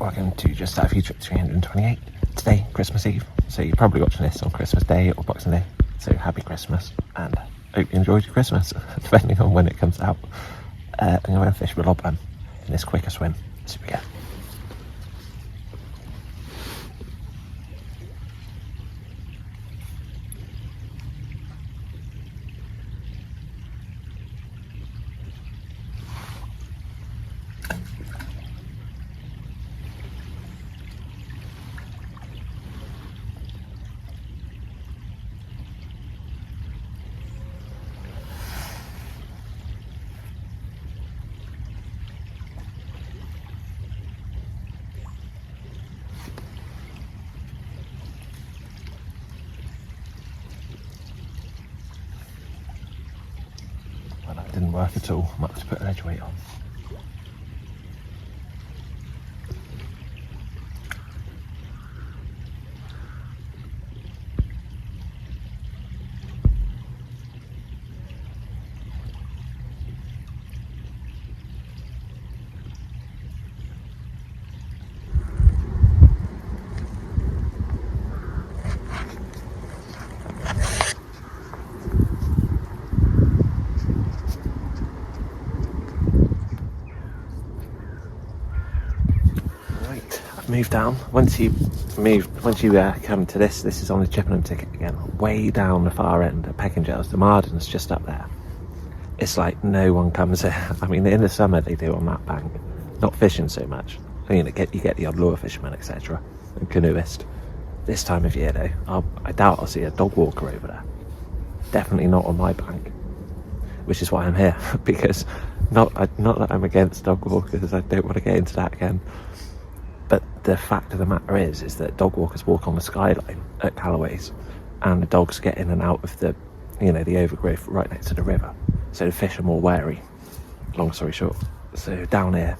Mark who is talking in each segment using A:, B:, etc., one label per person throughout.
A: welcome to Just Start a Few Trip 328. Today, Christmas Eve, so you're probably watching this on Christmas Day or Boxing Day, so happy Christmas, and hope you enjoyed your Christmas, depending on when it comes out. I'm going to fish with lobworm in this quicker swim. So we go. Well, that didn't work at all. I might have to put an edge weight on. Move down. Once you come to this is on the Chippenham ticket again, way down the far end at Peckingel's. The Marden's just up there. It's like no one comes here. I mean, in the summer they do on that bank, not fishing so much. I mean, you get the odd lure fisherman, etc., and canoeist. This time of year though, I doubt I'll see a dog walker over there. Definitely not on my bank, which is why I'm here. Because not that I'm against dog walkers, I don't want to get into that again. But the fact of the matter is that dog walkers walk on the skyline at Callaway's, and the dogs get in and out of the overgrowth right next to the river. So the fish are more wary, long story short. So down here,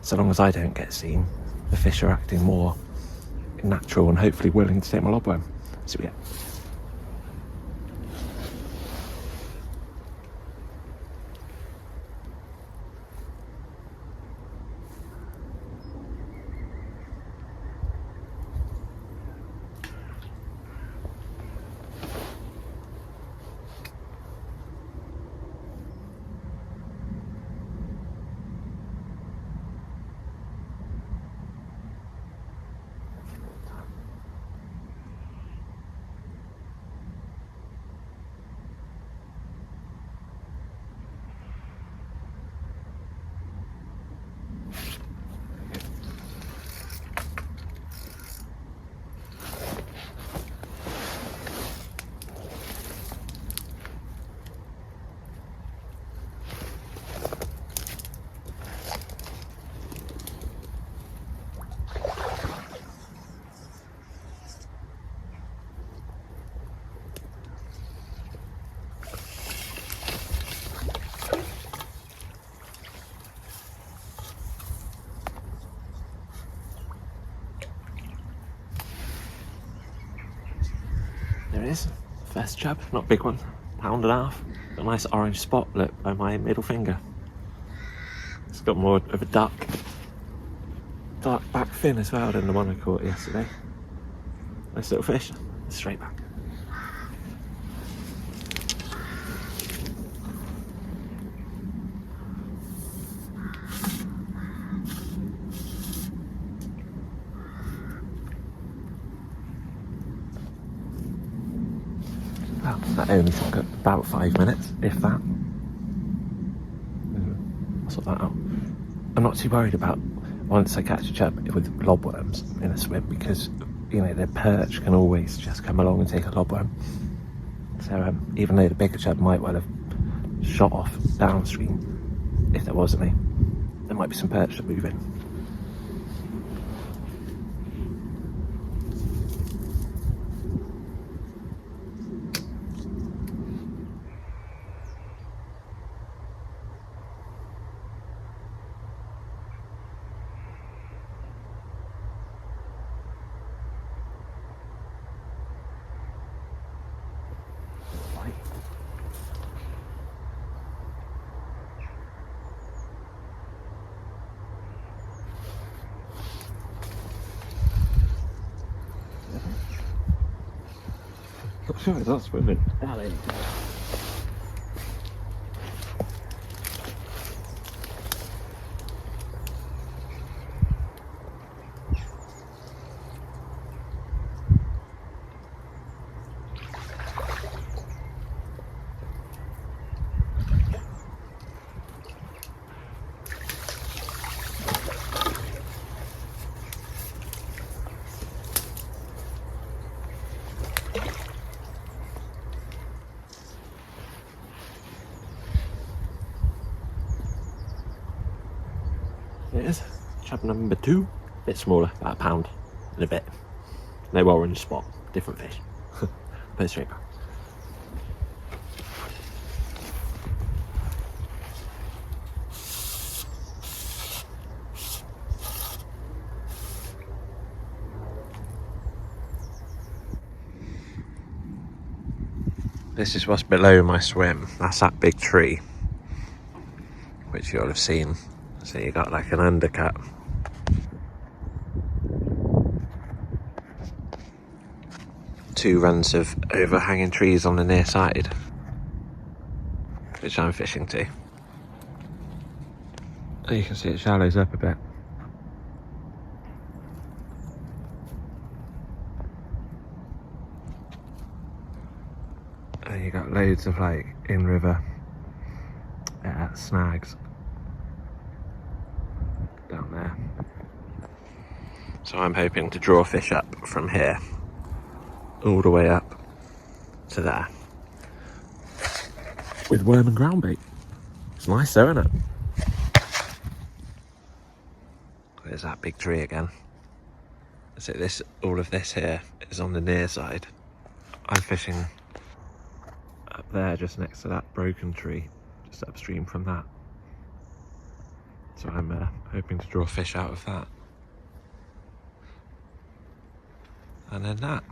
A: so long as I don't get seen, the fish are acting more natural and hopefully willing to take my lobworm. So yeah. There it is, first chub, not a big one, £1.5. Got a nice orange spot, look, by my middle finger. It's got more of a dark back fin as well than the one I caught yesterday. Nice little fish, straight back. Well, that only took about 5 minutes, if that. I'll sort that out. I'm not too worried about once I catch a chub with lobworms in a swim, because the perch can always just come along and take a lobworm. So even though the bigger chub might well have shot off downstream, if there was any, there might be some perch that move in. Sure, it's not swimming. Darling. It is. Chub number 2. A bit smaller, about a pound and a bit. No orange spot, different fish. Put it straight back. This is what's below my swim. That's that big tree, which you'll have seen. So you got like an undercut. Two runs of overhanging trees on the near side, which I'm fishing to. And you can see it shallows up a bit. And you got loads of like in-river snags down there. So I'm hoping to draw fish up from here all the way up to there with worm and ground bait. It's nice though, isn't it? There's that big tree again. So all of this here is on the near side. I'm fishing up there just next to that broken tree, just upstream from that. So I'm hoping to draw fish out of that. And then that.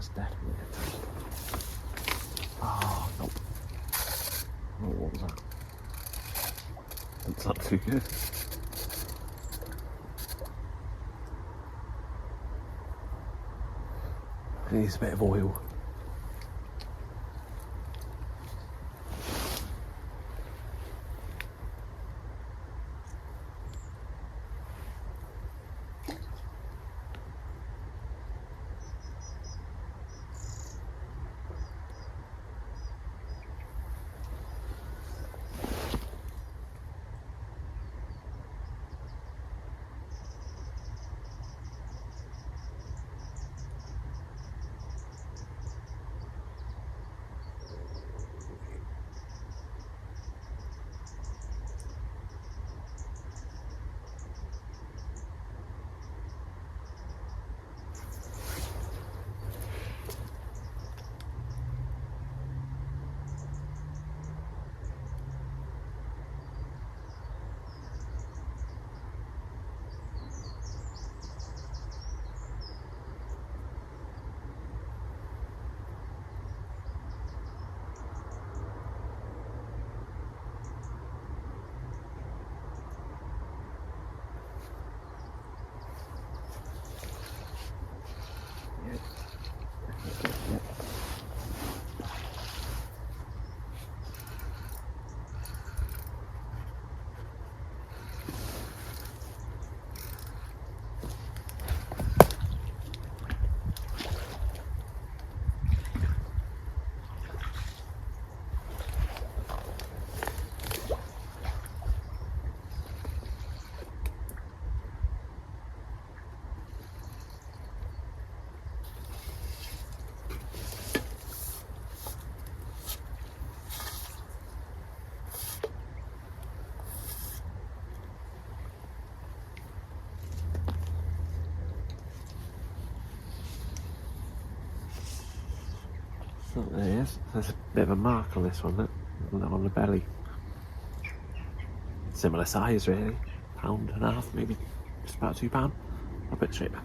A: That's definitely a touch. Oh, nope. Oh, what was that? That's not too good. It needs a bit of oil. Oh, there he is. There's a bit of a mark on this one, look, on the belly. Similar size, really. £1.5, maybe just about £2. I'll put it straight back.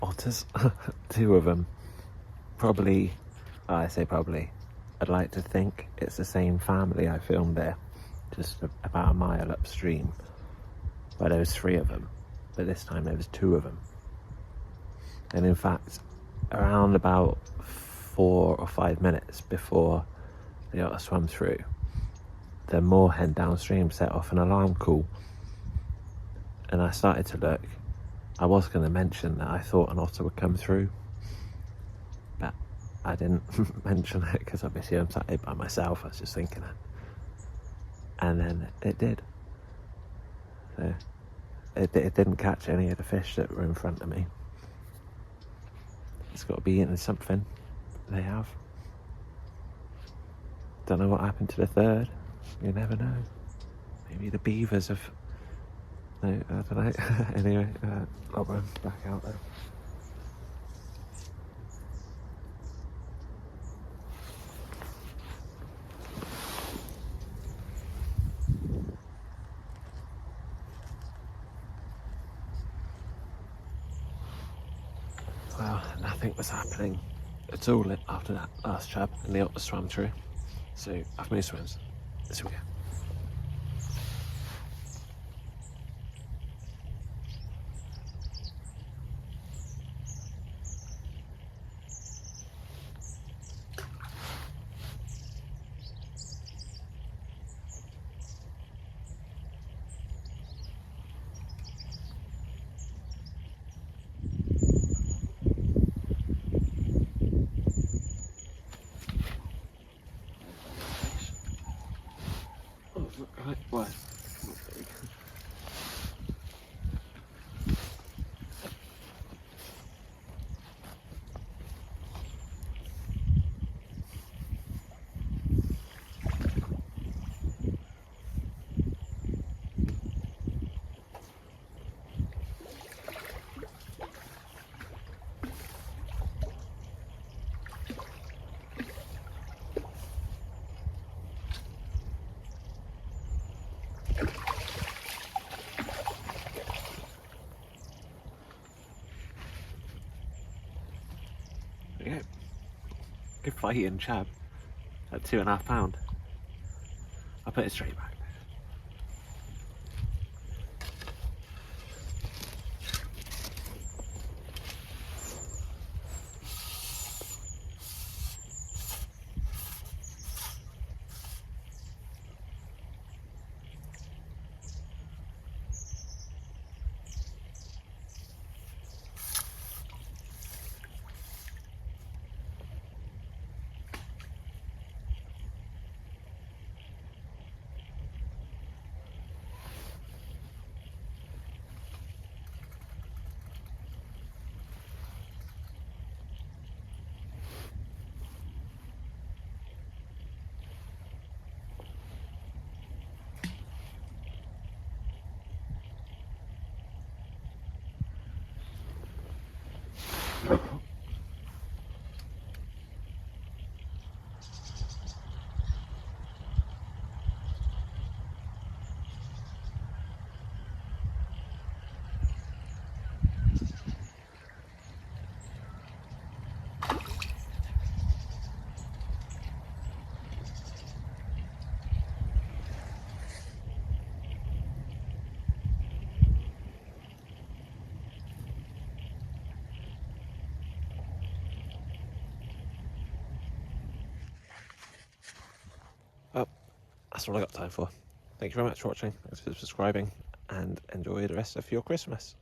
A: Otters, 2 of them. Probably, I say probably, I'd like to think it's the same family I filmed there, just about a mile upstream. But there was 3 of them, but this time there was 2 of them. And in fact, around about 4 or 5 minutes before the otter swam through, the moorhen downstream set off an alarm call. And I started to look. I was going to mention that I thought an otter would come through, but I didn't mention it because obviously I'm sat here by myself. I was just thinking it. And then it did. So it didn't catch any of the fish that were in front of me. It's got to be eating something. They have. Don't know what happened to the third. You never know. Maybe the beavers have... No, I don't know. Anyway, I'll run back out there. Well, nothing was happening at all after that last chub, and the otter swam through. So I've moved swims. This we go. Right, what? There we go. Good fighting chub at £2.5. I'll put it straight back. Well, that's all I got time for. Thank you very much for watching. Thanks for subscribing, and enjoy the rest of your Christmas.